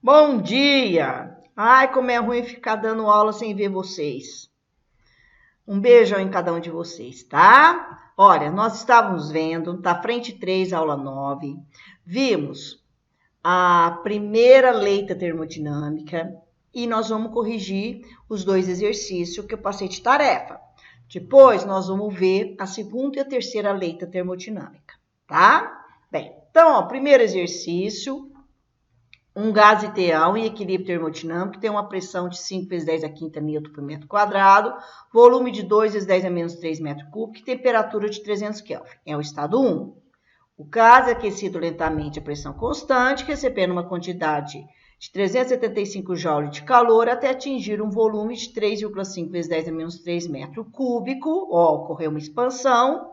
Bom dia! Ai, como é ruim ficar dando aula sem ver vocês. Um beijão em cada um de vocês, tá? Olha, nós estávamos vendo, tá frente 3, aula 9. Vimos a primeira lei da termodinâmica e nós vamos corrigir os dois exercícios que eu passei de tarefa. Depois, nós vamos ver a segunda e a terceira lei da termodinâmica, tá? Bem, então, ó, primeiro exercício. Um gás ideal em equilíbrio termodinâmico tem uma pressão de 5 vezes 10 a quinta newton por metro quadrado, volume de 2 vezes 10 a menos 3 metros cúbicos e temperatura de 300 Kelvin. É o estado 1. O gás é aquecido lentamente a pressão constante, recebendo uma quantidade de 375 joules de calor até atingir um volume de 3,5 vezes 10 a menos 3 metros cúbicos. Ocorreu uma expansão,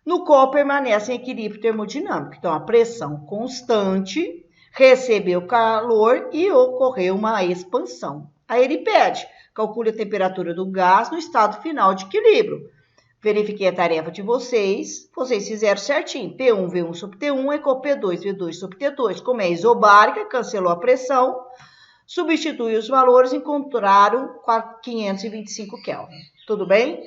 no qual permanece em equilíbrio termodinâmico. Então, a pressão constante recebeu calor e ocorreu uma expansão. Aí ele pede, calcule a temperatura do gás no estado final de equilíbrio. Verifiquei a tarefa de vocês fizeram certinho. P1, V1 sobre T1 é igual a P2, V2 sobre T2. Como é isobárica, cancelou a pressão, substitui os valores e encontraram 525 Kelvin. Tudo bem?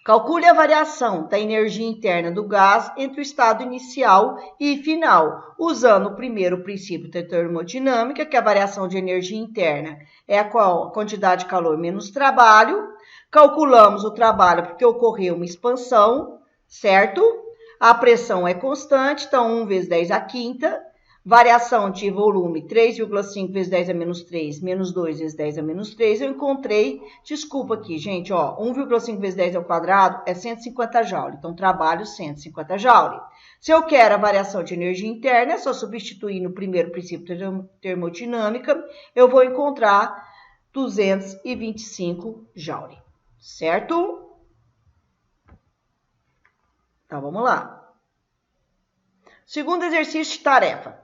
Calcule a variação da energia interna do gás entre o estado inicial e final, usando o primeiro princípio da termodinâmica, que a variação de energia interna é a quantidade de calor menos trabalho. Calculamos o trabalho porque ocorreu uma expansão, certo? A pressão é constante, então 1 vezes 10 a quinta. Variação de volume 3,5 vezes 10 a menos 3, menos 2 vezes 10 a menos 3. Eu encontrei, desculpa aqui, gente, ó, 1,5 vezes 10 ao quadrado é 150 joules. Então, trabalho 150 joules. Se eu quero a variação de energia interna, é só substituir no primeiro princípio de termodinâmica, eu vou encontrar 225 joules, certo? Então, vamos lá. Segundo exercício de tarefa.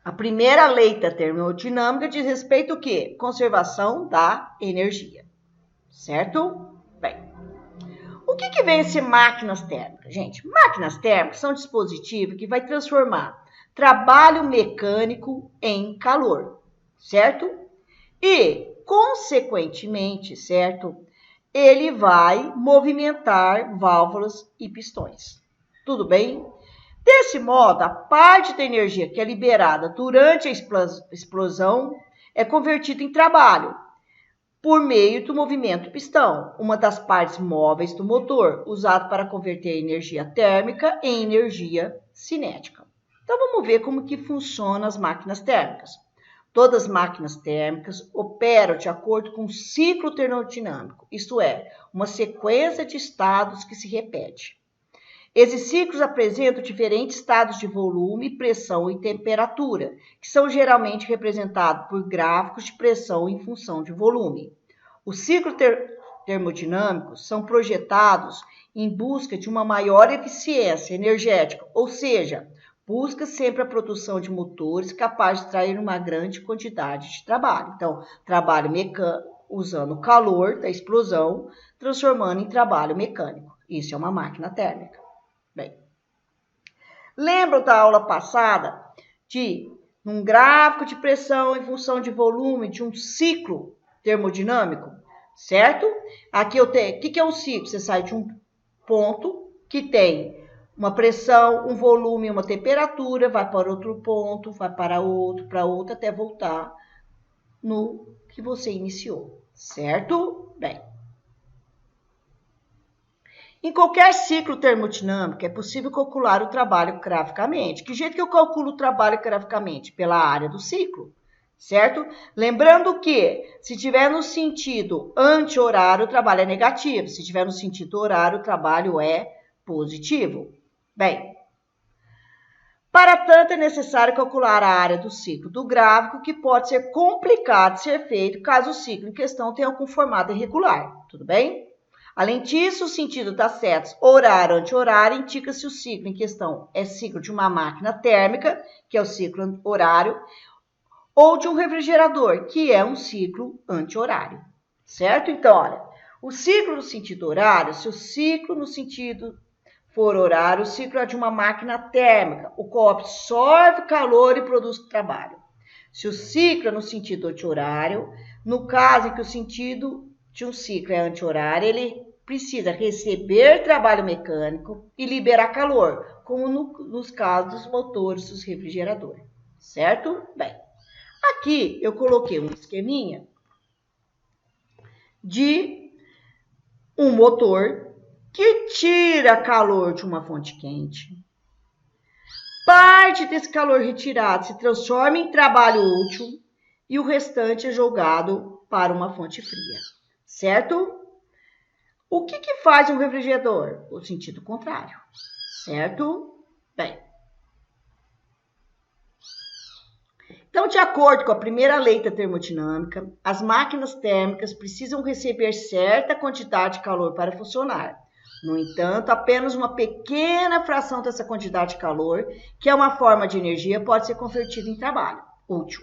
A primeira lei da termodinâmica diz respeito ao quê? Conservação da energia, certo? Bem, o que vem a ser máquinas térmicas? Gente, máquinas térmicas são dispositivos que vai transformar trabalho mecânico em calor, certo? E, consequentemente, certo? Ele vai movimentar válvulas e pistões. Tudo bem? Desse modo, a parte da energia que é liberada durante a explosão é convertida em trabalho por meio do movimento pistão, uma das partes móveis do motor, usado para converter a energia térmica em energia cinética. Então, vamos ver como que funcionam as máquinas térmicas. Todas as máquinas térmicas operam de acordo com um ciclo termodinâmico, isto é, uma sequência de estados que se repete. Esses ciclos apresentam diferentes estados de volume, pressão e temperatura, que são geralmente representados por gráficos de pressão em função de volume. Os ciclos termodinâmicos são projetados em busca de uma maior eficiência energética, ou seja, busca sempre a produção de motores capazes de extrair uma grande quantidade de trabalho. Então, trabalho mecânico, usando o calor da explosão, transformando em trabalho mecânico. Isso é uma máquina térmica. Bem, lembram da aula passada de um gráfico de pressão em função de volume de um ciclo termodinâmico, certo? Aqui eu tenho, o que é um ciclo? Você sai de um ponto que tem uma pressão, um volume e uma temperatura, vai para outro ponto, vai para outro, até voltar no que você iniciou, certo? Bem, em qualquer ciclo termodinâmico, é possível calcular o trabalho graficamente. Que jeito que eu calculo o trabalho graficamente? Pela área do ciclo, certo? Lembrando que, se tiver no sentido anti-horário, o trabalho é negativo. Se tiver no sentido horário, o trabalho é positivo. Bem, para tanto, é necessário calcular a área do ciclo do gráfico, que pode ser complicado de ser feito caso o ciclo em questão tenha algum formato irregular. Tudo bem? Além disso, o sentido das setas horário anti-horário indica se o ciclo em questão é ciclo de uma máquina térmica, que é o ciclo horário, ou de um refrigerador, que é um ciclo anti-horário, certo? Então, olha, o ciclo no sentido horário, se o ciclo no sentido for horário, o ciclo é de uma máquina térmica, o qual absorve calor e produz trabalho. Se o ciclo é no sentido anti-horário, no caso em que o sentido de um ciclo é anti-horário, ele precisa receber trabalho mecânico e liberar calor, como nos casos dos motores dos refrigeradores, certo? Bem, aqui eu coloquei um esqueminha de um motor que tira calor de uma fonte quente. Parte desse calor retirado se transforma em trabalho útil e o restante é jogado para uma fonte fria, certo? O que faz um refrigerador? O sentido contrário, certo? Bem, então, de acordo com a primeira lei da termodinâmica, as máquinas térmicas precisam receber certa quantidade de calor para funcionar. No entanto, apenas uma pequena fração dessa quantidade de calor, que é uma forma de energia, pode ser convertida em trabalho útil.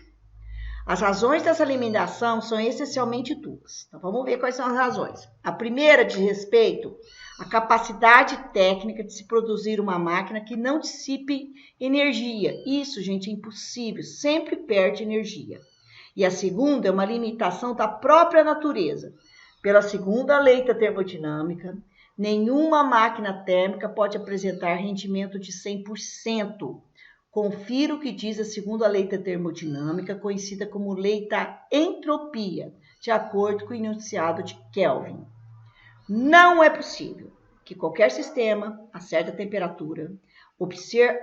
As razões dessa limitação são essencialmente duas. Então, vamos ver quais são as razões. A primeira diz respeito à capacidade técnica de se produzir uma máquina que não dissipe energia. Isso, gente, é impossível, sempre perde energia. E a segunda é uma limitação da própria natureza. Pela segunda lei da termodinâmica, nenhuma máquina térmica pode apresentar rendimento de 100%. Confira o que diz a segunda lei da termodinâmica, conhecida como lei da entropia, de acordo com o enunciado de Kelvin. Não é possível que qualquer sistema, a certa temperatura,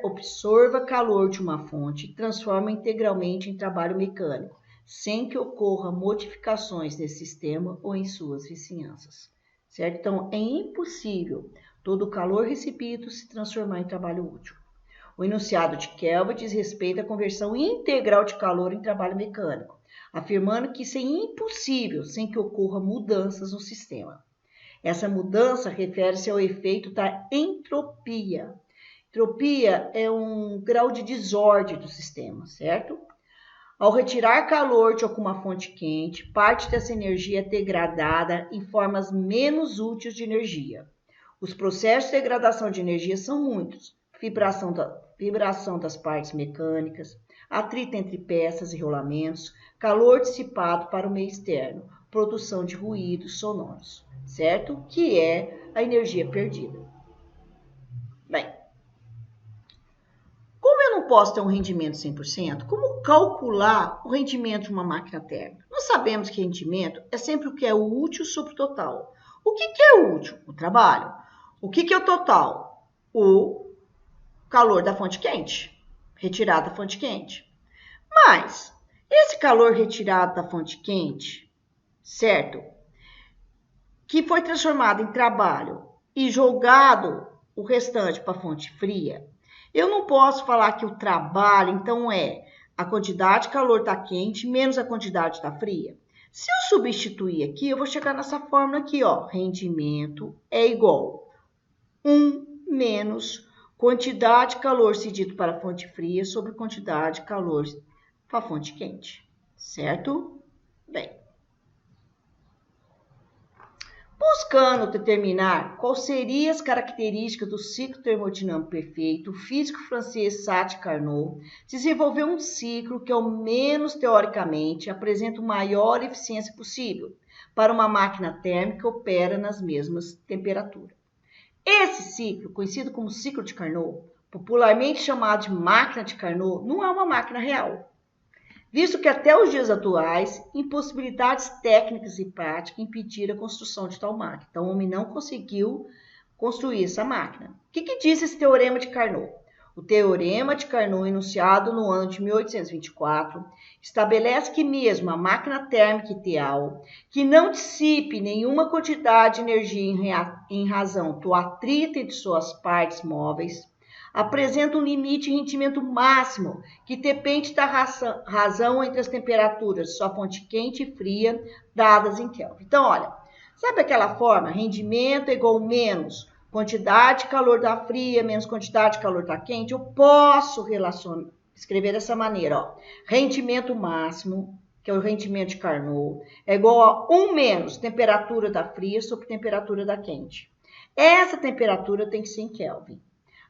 absorva calor de uma fonte e transforme integralmente em trabalho mecânico, sem que ocorra modificações nesse sistema ou em suas vizinhanças. Certo? Então, é impossível todo o calor recebido se transformar em trabalho útil. O enunciado de Kelvin diz respeito à conversão integral de calor em trabalho mecânico, afirmando que isso é impossível sem que ocorra mudanças no sistema. Essa mudança refere-se ao efeito da entropia. Entropia é um grau de desordem do sistema, certo? Ao retirar calor de alguma fonte quente, parte dessa energia é degradada em formas menos úteis de energia. Os processos de degradação de energia são muitos. Vibração das partes mecânicas, atrito entre peças e rolamentos, calor dissipado para o meio externo, produção de ruídos sonoros, certo? Que é a energia perdida. Bem, como eu não posso ter um rendimento 100%, como calcular o rendimento de uma máquina térmica? Nós sabemos que rendimento é sempre o que é o útil sobre o total. O que é o útil? O trabalho. O que é o total? O calor da fonte quente, retirado da fonte quente. Mas, esse calor retirado da fonte quente, certo? Que foi transformado em trabalho e jogado o restante para a fonte fria, eu não posso falar que o trabalho, então, é a quantidade de calor está quente menos a quantidade está fria. Se eu substituir aqui, eu vou chegar nessa fórmula aqui, ó. Rendimento é igual a 1 menos quantidade de calor cedido para a fonte fria sobre quantidade de calor para a fonte quente, certo? Bem, buscando determinar quais seriam as características do ciclo termodinâmico perfeito, o físico francês Sati Carnot desenvolveu um ciclo que, ao menos teoricamente, apresenta a maior eficiência possível para uma máquina térmica que opera nas mesmas temperaturas. Esse ciclo, conhecido como ciclo de Carnot, popularmente chamado de máquina de Carnot, não é uma máquina real, visto que até os dias atuais, impossibilidades técnicas e práticas impediram a construção de tal máquina. Então, o homem não conseguiu construir essa máquina. O que diz esse teorema de Carnot? O teorema de Carnot, enunciado no ano de 1824, estabelece que mesmo a máquina térmica ideal, que não dissipe nenhuma quantidade de energia em razão do atrito entre suas partes móveis, apresenta um limite de rendimento máximo que depende da razão entre as temperaturas de sua fonte quente e fria dadas em Kelvin. Então, olha, sabe aquela forma? Rendimento é igual a menos quantidade de calor da fria menos quantidade de calor da quente. Eu posso escrever dessa maneira, ó. Rendimento máximo, que é o rendimento de Carnot, é igual a 1 menos temperatura da fria sobre temperatura da quente. Essa temperatura tem que ser em Kelvin.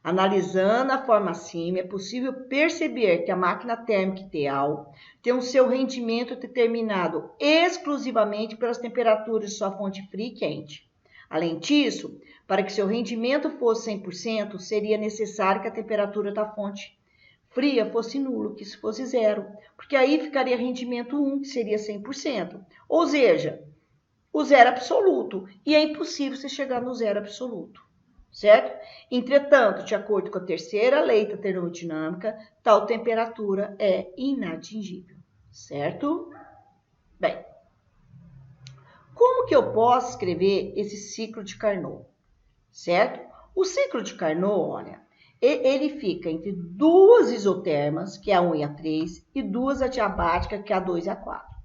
Analisando a forma acima, é possível perceber que a máquina térmica ideal tem o seu rendimento determinado exclusivamente pelas temperaturas de sua fonte fria e quente. Além disso, para que seu rendimento fosse 100%, seria necessário que a temperatura da fonte fria fosse nulo, que isso fosse zero, porque aí ficaria rendimento 1, que seria 100%. Ou seja, o zero absoluto, e é impossível você chegar no zero absoluto, certo? Entretanto, de acordo com a terceira lei da termodinâmica, tal temperatura é inatingível, certo? Bem, como que eu posso escrever esse ciclo de Carnot, certo? O ciclo de Carnot, olha, ele fica entre duas isotermas, que é a 1 e a 3, e duas adiabáticas, que é a 2 e a 4.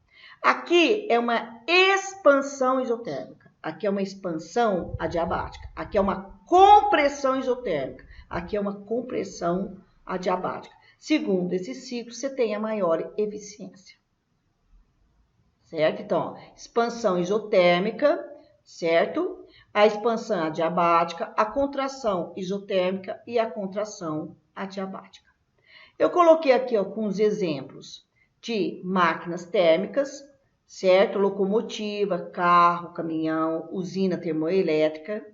Aqui é uma expansão isotérmica, aqui é uma expansão adiabática, aqui é uma compressão isotérmica, aqui é uma compressão adiabática. Segundo esse ciclo, você tem a maior eficiência, certo? Então, ó, expansão isotérmica, certo? A expansão adiabática, a contração isotérmica e a contração adiabática. Eu coloquei aqui alguns exemplos de máquinas térmicas, certo? Locomotiva, carro, caminhão, usina termoelétrica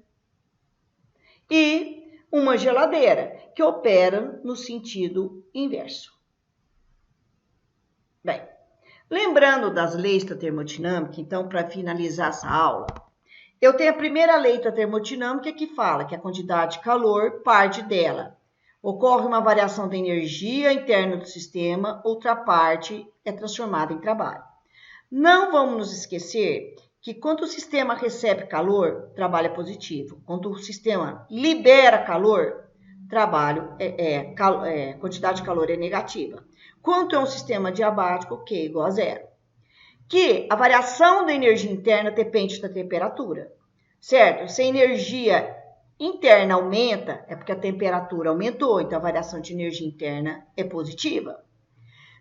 e uma geladeira, que opera no sentido inverso. Bem, lembrando das leis da termodinâmica, então, para finalizar essa aula, eu tenho a primeira lei da termodinâmica que fala que a quantidade de calor parte dela. Ocorre uma variação da energia interna do sistema, outra parte é transformada em trabalho. Não vamos nos esquecer que quando o sistema recebe calor, trabalho é positivo. Quando o sistema libera calor, quantidade de calor é negativa. Quanto é um sistema adiabático, Q igual a zero. Que a variação da energia interna depende da temperatura, certo? Se a energia interna aumenta, é porque a temperatura aumentou, então a variação de energia interna é positiva.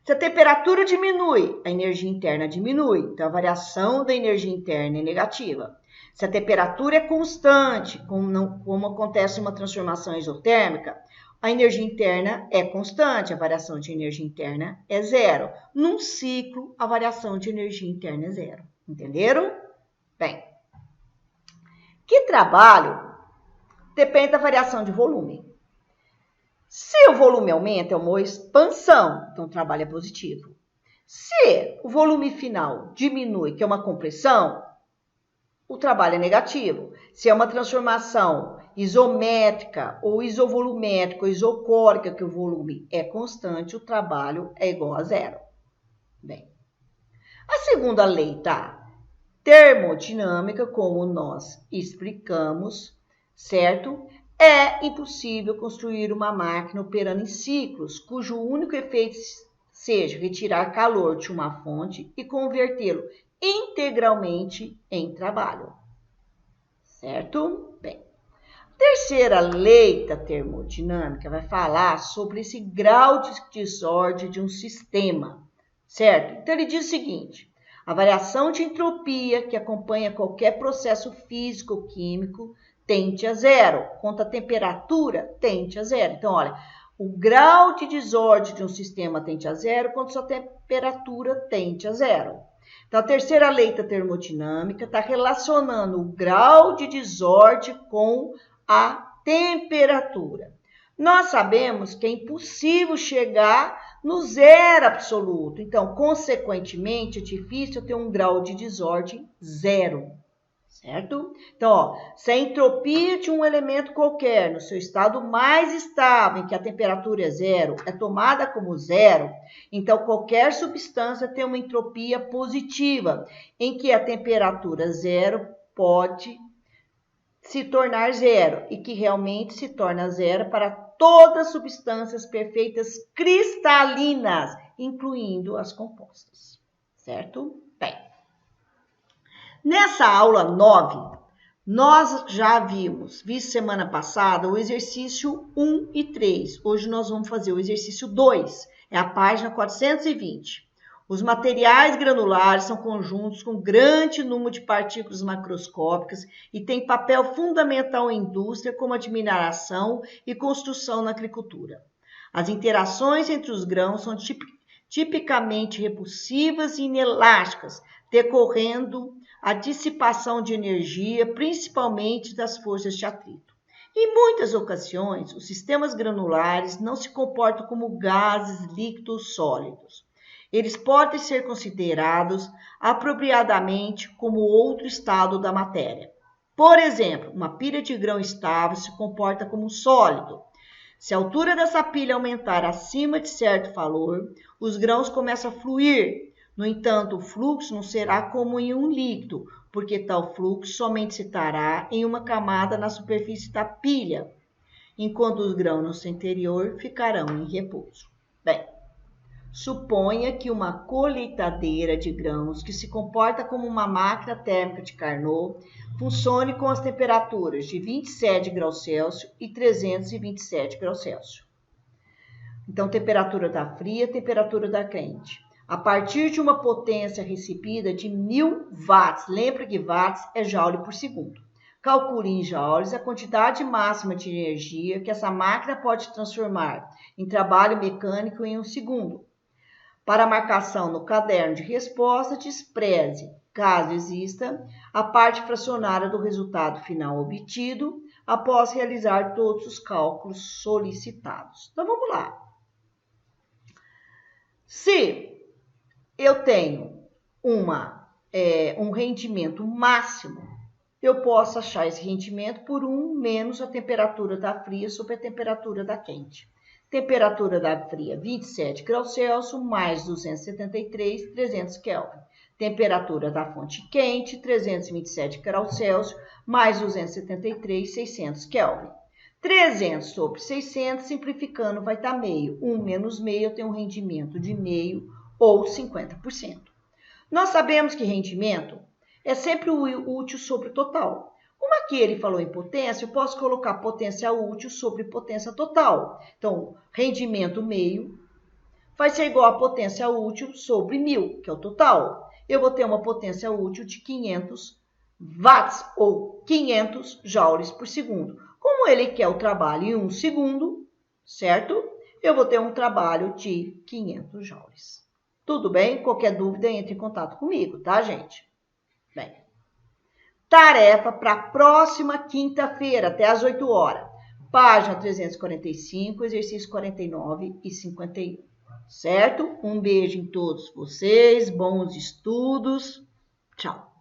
Se a temperatura diminui, a energia interna diminui, então a variação da energia interna é negativa. Se a temperatura é constante, como acontece uma transformação isotérmica, a energia interna é constante, a variação de energia interna é zero. Num ciclo, a variação de energia interna é zero. Entenderam? Bem, que trabalho depende da variação de volume. Se o volume aumenta, é uma expansão, então o trabalho é positivo. Se o volume final diminui, que é uma compressão, o trabalho é negativo. Se é uma transformação isométrica ou isovolumétrica ou isocórica, que o volume é constante, o trabalho é igual a zero. Bem, a segunda lei da termodinâmica, como nós explicamos, certo? É impossível construir uma máquina operando em ciclos, cujo único efeito seja retirar calor de uma fonte e convertê-lo integralmente em trabalho, certo? Bem, a terceira lei da termodinâmica vai falar sobre esse grau de desordem de um sistema, certo? Então, ele diz o seguinte: a variação de entropia que acompanha qualquer processo físico ou químico tende a zero, quanto a temperatura tende a zero. Então, olha, o grau de desordem de um sistema tende a zero, quanto sua temperatura tende a zero. Então, a terceira lei da termodinâmica está relacionando o grau de desordem com a temperatura. Nós sabemos que é impossível chegar no zero absoluto. Então, consequentemente, é difícil ter um grau de desordem zero, certo? Então, ó, se a entropia de um elemento qualquer, no seu estado mais estável, em que a temperatura é zero, é tomada como zero, então qualquer substância tem uma entropia positiva, em que a temperatura zero pode se tornar zero, e que realmente se torna zero para todas as substâncias perfeitas cristalinas, incluindo as compostas, certo? Bem, nessa aula 9, nós já vimos semana passada o exercício 1 e 3. Hoje nós vamos fazer o exercício 2, é a página 420. Os materiais granulares são conjuntos com grande número de partículas macroscópicas e têm papel fundamental em indústria como a de mineração e construção na agricultura. As interações entre os grãos são tipicamente repulsivas e inelásticas, decorrendo a dissipação de energia, principalmente das forças de atrito. Em muitas ocasiões, os sistemas granulares não se comportam como gases líquidos sólidos. Eles podem ser considerados apropriadamente como outro estado da matéria. Por exemplo, uma pilha de grão estável se comporta como um sólido. Se a altura dessa pilha aumentar acima de certo valor, os grãos começam a fluir. No entanto, o fluxo não será como em um líquido, porque tal fluxo somente se dará em uma camada na superfície da pilha, enquanto os grãos no seu interior ficarão em repouso. Bem, suponha que uma colheitadeira de grãos, que se comporta como uma máquina térmica de Carnot, funcione com as temperaturas de 27 graus Celsius e 327 graus Celsius. Então, temperatura da fria, temperatura da quente. A partir de uma potência recebida de 1000 watts, lembra que watts é joule por segundo. Calcule em joules a quantidade máxima de energia que essa máquina pode transformar em trabalho mecânico em um segundo. Para a marcação no caderno de resposta, despreze, caso exista, a parte fracionária do resultado final obtido após realizar todos os cálculos solicitados. Então, vamos lá. Se eu tenho um rendimento máximo, eu posso achar esse rendimento por 1 menos a temperatura da fria sobre a temperatura da quente. Temperatura da fria, 27 graus Celsius, mais 273, 300 Kelvin. Temperatura da fonte quente, 327 graus Celsius, mais 273, 600 Kelvin. 300 sobre 600, simplificando, vai estar meio. 1 menos meio, eu tenho um rendimento de meio ou 50%. Nós sabemos que rendimento é sempre o útil sobre o total. Como aqui ele falou em potência, eu posso colocar potência útil sobre potência total. Então, rendimento meio vai ser igual a potência útil sobre 1000, que é o total. Eu vou ter uma potência útil de 500 watts ou 500 joules por segundo. Como ele quer o trabalho em 1 segundo, certo? Eu vou ter um trabalho de 500 joules. Tudo bem? Qualquer dúvida, entre em contato comigo, tá, gente? Bem, tarefa para a próxima quinta-feira, até às 8 horas. Página 345, exercício 49 e 51. Certo? Um beijo em todos vocês, bons estudos. Tchau.